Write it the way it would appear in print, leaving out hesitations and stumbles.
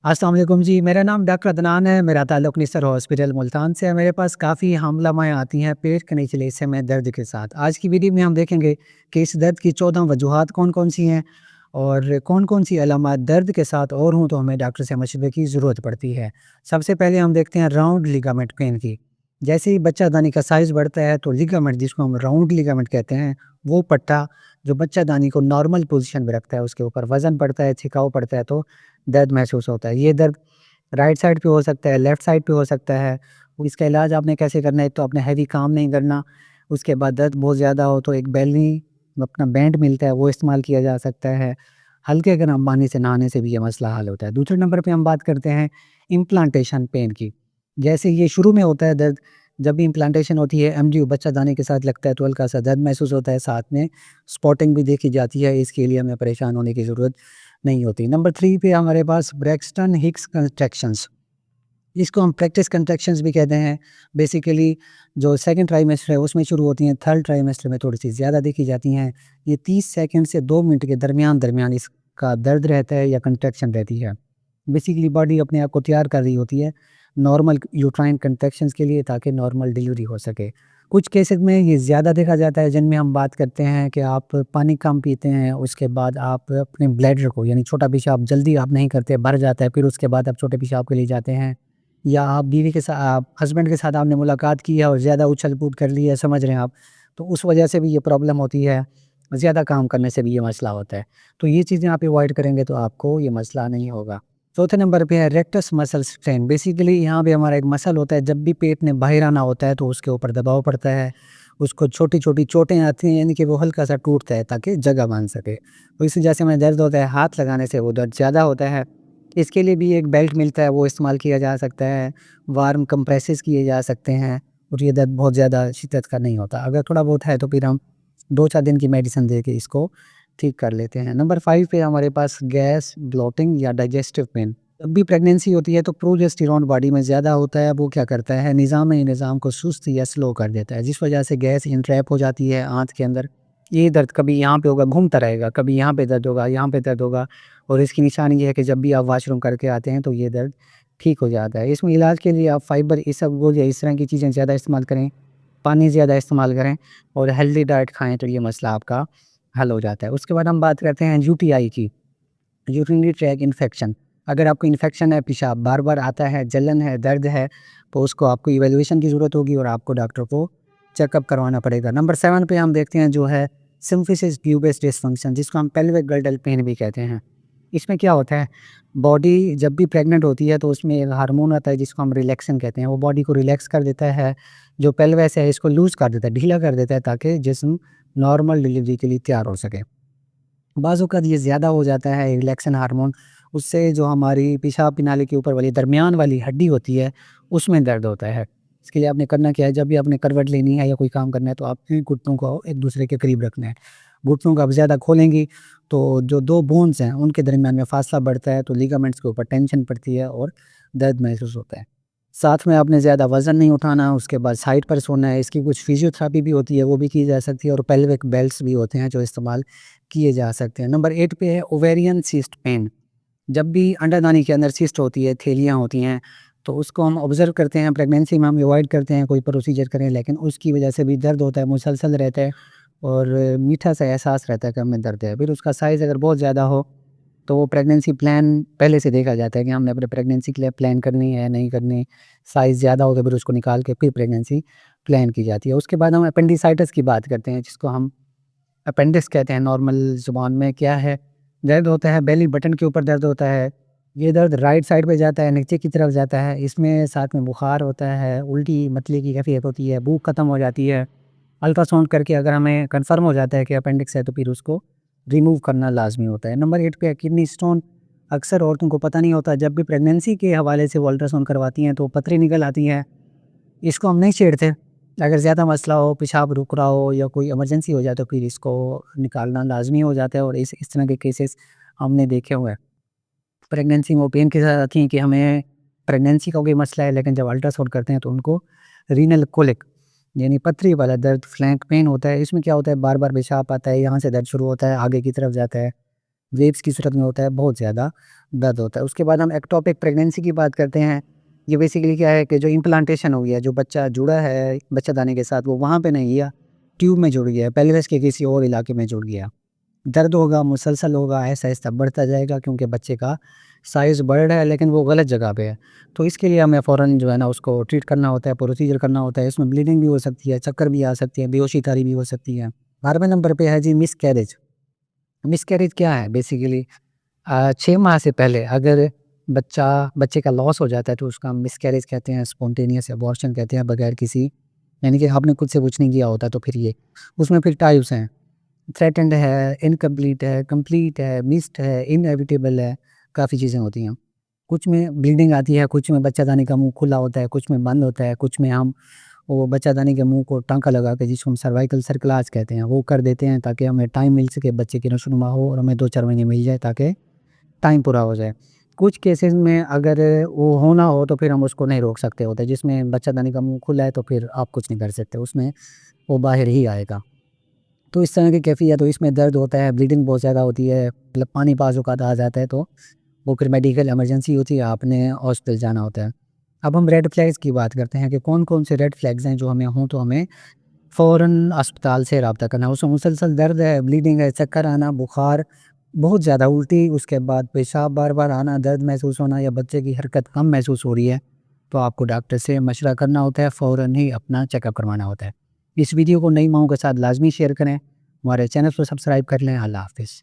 अस्सलाम वालेकुम जी, मेरा नाम डॉक्टर अदनान है। मेरा ताल्लुक़ निस्सर हॉस्पिटल मुल्तान से है। मेरे पास काफ़ी हमला-माएँ आती हैं पेट के निचले हिस्से में दर्द के साथ। आज की वीडियो में हम देखेंगे कि इस दर्द की 14 वजूहात कौन-कौन सी हैं और कौन-कौन सी अलामात दर्द के साथ और हों तो हमें डॉक्टर से मशवरे की ज़रूरत पड़ती है। सबसे पहले हम देखते हैं राउंड लिगामेंट पेन की। जैसे ही बच्चादानी का साइज़ बढ़ता है तो लिगामेंट जिसको हम राउंड लिगामेंट कहते हैं, वो पट्टा जो बच्चादानी को नॉर्मल पोज़ीशन में रखता है, उसके ऊपर वज़न पड़ता है, छिकाव पड़ता है तो दर्द महसूस होता है। ये दर्द राइट साइड पे हो सकता है, लेफ्ट साइड पे हो सकता है। इसका इलाज आपने कैसे करना है, एक तो आपने हैवी काम नहीं करना, उसके बाद दर्द बहुत ज़्यादा हो तो एक बेलनी अपना बैंड मिलता है वो इस्तेमाल किया जा सकता है। हल्के गर्म पानी से नहाने से भी ये मसला हल होता है। दूसरे नंबर पे हम बात करते हैं इम्प्लांटेशन पेन की। जैसे ये शुरू में होता है दर्द, जब भी इम्प्लांटेशन होती है एमडीयू बच्चादानी के साथ लगता है तो हल्का-सा दर्द महसूस होता है, साथ में स्पॉटिंग भी देखी जाती है, इसके लिए हमें परेशान होने की ज़रूरत नहीं होती। नंबर 3 पे हमारे पास ब्रैक्सटन हिक्स कंट्रैक्शंस, इसको हम प्रैक्टिस कंट्रैक्शंस भी कहते हैं। बेसिकली जो सेकंड ट्राइमेस्टर है उसमें शुरू होती हैं, थर्ड ट्राइमेस्टर में थोड़ी-सी ज़्यादा देखी जाती हैं। ये 30 सेकंड से 2 मिनट के दरमियान-दरमियान इसका दर्द रहता है या कंट्रैक्शन रहती है। बेसिकली बॉडी अपने आप को तैयार कर रही होती है नॉर्मल यूट्राइन कंट्रैक्शंस के लिए ताकि नॉर्मल डिलीवरी हो सके। कुछ केसेस में ये ज़्यादा देखा जाता है जिनमें हम बात करते हैं कि आप पानी कम पीते हैं, उसके बाद आप अपने ब्लैडर को यानी छोटा पेशाब जल्दी आप नहीं करते, भर जाता है, फिर उसके बाद आप छोटे पेशाब के लिए जाते हैं। या आप बीवी के साथ हस्बैंड के साथ आपने मुलाकात की है और ज़्यादा उछल-कूद कर ली है, समझ रहे हैं आप, तो उस वजह से भी ये प्रॉब्लम होती है। ज़्यादा काम करने से भी ये मसला होता है। तो ये चीज़ें आप अवॉइड करेंगे तो आपको ये मसला नहीं होगा। चौथे नंबर पे है रेक्टस मसल स्ट्रेन। बेसिकली यहाँ पे हमारा एक मसल होता है, जब भी पेट में बाहर आना होता है तो उसके ऊपर दबाव पड़ता है, उसको छोटी-छोटी चोटें आती हैं यानी कि वो हल्का-सा टूटता है ताकि जगह बाँध सके। तो इस वजह से हमें दर्द होता है, हाथ लगाने से वो दर्द ज़्यादा होता है। इसके लिए भी एक बेल्ट मिलता है, वो इस्तेमाल किया जा सकता है, वार्म कंप्रेसेस किए जा सकते हैं और ये दर्द बहुत ज़्यादा शिद्दत का नहीं होता। अगर थोड़ा बहुत है तो फिर हम 2-4 दिन की मेडिसिन दे के इसको ठीक कर लेते हैं। नंबर 5 पे हमारे पास गैस, ब्लोटिंग या डाइजेस्टिव पेन। जब भी प्रेगनेंसी होती है तो प्रोजेस्टेरॉन बॉडी में ज़्यादा होता है, वो क्या करता है निज़ाम को सुस्त या स्लो कर देता है, जिस वजह से गैस इंट्रैप हो जाती है आँत के अंदर। ये दर्द कभी यहाँ पे होगा, घूमता रहेगा, कभी यहाँ पे दर्द होगा, यहाँ पे दर्द होगा और इसकी निशानी ये है कि जब भी आप वॉशरूम करके आते हैं तो ये दर्द ठीक हो जाता है। इसमें इलाज के लिए आप फाइबर, इसबगोल या इस तरह की चीज़ें ज़्यादा इस्तेमाल करें, पानी ज़्यादा इस्तेमाल करें और हेल्दी डाइट खाएँ तो ये मसला आपका हल हो जाता है। उसके बाद हम बात करते हैं यूटीआई की, यूरिनरी ट्रैक इन्फेक्शन। अगर आपको इन्फेक्शन है, पेशाब बार-बार आता है, जलन है, दर्द है, तो उसको आपको इवैल्यूएशन की ज़रूरत होगी और आपको डॉक्टर को चेकअप करवाना पड़ेगा। नंबर 7 पे हम देखते हैं जो है सिम्फिसिस प्यूबिस डिस्फंक्शन, जिसको हम पेल्विक गर्डल पेन भी कहते हैं। इसमें क्या होता है, बॉडी जब भी प्रेग्नेंट होती है तो उसमें एक हार्मोन आता है जिसको हम रिलैक्सन कहते हैं। वो बॉडी को रिलैक्स कर देता है, जो पेल्विस है इसको लूज़ कर देता है, ढीला कर देता है ताकि जिस्म नॉर्मल डिलीवरी के लिए तैयार हो सके। बाज़ औक़ात ये ज़्यादा हो जाता है रिलैक्सन हार्मोन, उससे जो हमारी पेशाब की नाली के ऊपर वाली दरमियान वाली हड्डी होती है, उसमें दर्द होता है। इसके लिए आपने करना क्या है, जब भी आपने करवट लेनी है या कोई काम करना है तो आपके घुटनों को एक दूसरे के करीब रखना है। घुटनों को आप ज़्यादा खोलेंगी तो जो 2 बोन्स हैं उनके दरमियान में फ़ासला बढ़ता है तो लिगामेंट्स के ऊपर टेंशन पड़ती है और दर्द महसूस होता है। साथ में आपने ज़्यादा वज़न नहीं उठाना, उसके बाद साइड पर सोना है। इसकी कुछ फिज़ियोथेरेपी भी होती है, वो भी की जा सकती है और पेल्विक बेल्ट्स भी होते हैं जो इस्तेमाल किए जा सकते हैं। नंबर 8 पे है ओवेरियन सिस्ट पेन। जब भी अंडादानी के अंदर सिस्ट होती है, थैलियाँ होती हैं, तो उसको हम ऑब्ज़र्व करते हैं, प्रेगनेंसी में हम अवॉइड करते हैं कोई प्रोसीजर करें, लेकिन उसकी वजह से भी दर्द होता है, मुसलसल रहता है और मीठा-सा एहसास रहता है कि हमें दर्द है। फिर उसका साइज़ अगर बहुत ज़्यादा हो तो वो प्रेगनेंसी प्लान पहले से देखा जाता है कि हमने अपने प्रेगनेंसी के लिए प्लान करनी है, नहीं करनी। साइज़ ज़्यादा हो तो फिर उसको निकाल के फिर प्रेगनेंसी प्लान की जाती है। उसके बाद हम अपेंडिसाइटिस की बात करते हैं, जिसको हम अपेंडिक्स कहते हैं नॉर्मल ज़ुबान में। क्या है, दर्द होता है, बेली बटन के ऊपर दर्द होता है। ये दर्द राइट साइड पे जाता है, नीचे की तरफ जाता है। इसमें साथ में बुखार होता है, उल्टी मतले की कैफ़ियत होती है, भूख ख़त्म हो जाती है। अल्ट्रासाउंड करके अगर हमें कन्फर्म हो जाता है कि अपेंडिक्स है तो फिर उसको रिमूव करना लाज़मी होता है। नंबर 8 पे है किडनी स्टोन। अक्सर औरतों को पता नहीं होता, जब भी प्रेगनेंसी के हवाले से वो अल्ट्रासाउंड करवाती हैं तो पथरी निकल आती है। इसको हम नहीं छेड़ते। अगर ज़्यादा मसला हो, पेशाब रुक रहा हो या कोई इमरजेंसी हो जाए तो फिर इसको निकालना लाज़मी हो जाता है और इस तरह के केसेस हमने देखे हुए हैं। प्रेगनेंसी में वो पेन के साथ आती हैं कि हमें प्रेगनेंसी का कोई मसला है, लेकिन जब अल्ट्रासाउंड करते हैं तो उनको रीनल कोलिक यानी पथरी वाला दर्द, फ्लैंक पेन होता है। इसमें क्या होता है, बार-बार पेशाब आता है, यहाँ से दर्द शुरू होता है, आगे की तरफ जाता है, वेव्स की सूरत में होता है, बहुत ज़्यादा दर्द होता है। उसके बाद हम एक्टोपिक प्रेगनेंसी की बात करते हैं। ये बेसिकली क्या है कि जो इम्प्लांटेशन हो गया, जो बच्चा जुड़ा है बच्चादानी के साथ, वो वहाँ पे नहीं गया, ट्यूब में जुड़ गया, पेल्विस के किसी और इलाके में जुड़ गया। दर्द होगा, मुसलसल होगा, आहिस्ता-आहिस्ता बढ़ता जाएगा क्योंकि बच्चे का साइज़ बढ़ रहा है लेकिन वो गलत जगह पे है। तो इसके लिए हमें फ़ौरन जो है ना उसको ट्रीट करना होता है, प्रोसीजर करना होता है। इसमें ब्लीडिंग भी हो सकती है, चक्कर भी आ सकती है, बेहोशी-तारी भी हो सकती है। 12वें नंबर पे है जी मिसकैरेज। मिसकैरेज क्या है बेसिकली 6 माह से पहले अगर बच्चे का लॉस हो जाता है तो उसका मिसकैरेज कहते हैं, स्पॉन्टेनियस अबॉर्शन कहते हैं, बगैर किसी यानी कि आपने खुद से कुछ नहीं किया होता तो फिर ये। उसमें फिर टाइप्स हैं, थ्रेटन्ड है, इनकम्प्लीट है, कंप्लीट है, मिस्ड है, इनएविटेबल है, काफ़ी चीज़ें होती हैं। कुछ में ब्लीडिंग आती है, कुछ में बच्चादानी का मुँह खुला होता है, कुछ में बंद होता है, कुछ में हम वो बच्चादानी के मुँह को टाँका लगा के जिसको हम सर्वाइकल सर्कलाज कहते हैं वो कर देते हैं ताकि हमें टाइम मिल सके, बच्चे की नशोनुमा हो और हमें 2-4 महीने मिल जाए ताकि टाइम पूरा हो जाए। कुछ केसेज़ में अगर वो होना हो तो फिर हम उसको नहीं रोक सकते होते, जिसमें बच्चादानी का मुँह खुला है तो फिर आप कुछ नहीं कर सकते, उसमें वो बाहर ही आएगा। तो इस तरह की कैफ़ियत तो इसमें दर्द होता है, ब्लीडिंग बहुत ज़्यादा होती है, मतलब पानी बाज़-औक़ात आ जाता है तो वो फिर मेडिकल इमरजेंसी होती है, आपने हॉस्पिटल जाना होता है। अब हम रेड फ्लैग्स की बात करते हैं कि कौन-कौन से रेड फ्लैग्स हैं जो हमें हों तो हमें फ़ौरन अस्पताल से राब्ता करना है। उसमें मुसलसल दर्द है, ब्लीडिंग है, चक्कर आना, बुखार बहुत ज़्यादा, उल्टी, उसके बाद पेशाब बार-बार आना, दर्द महसूस होना या बच्चे की हरकत कम महसूस हो रही है, तो आपको डॉक्टर से मशवरा करना होता है, फ़ौरन ही अपना चेकअप करवाना होता है। इस वीडियो को नई माँओं के साथ लाज़मी शेयर करें, हमारे चैनल को सब्सक्राइब कर लें। अल्लाह हाफ़िज़।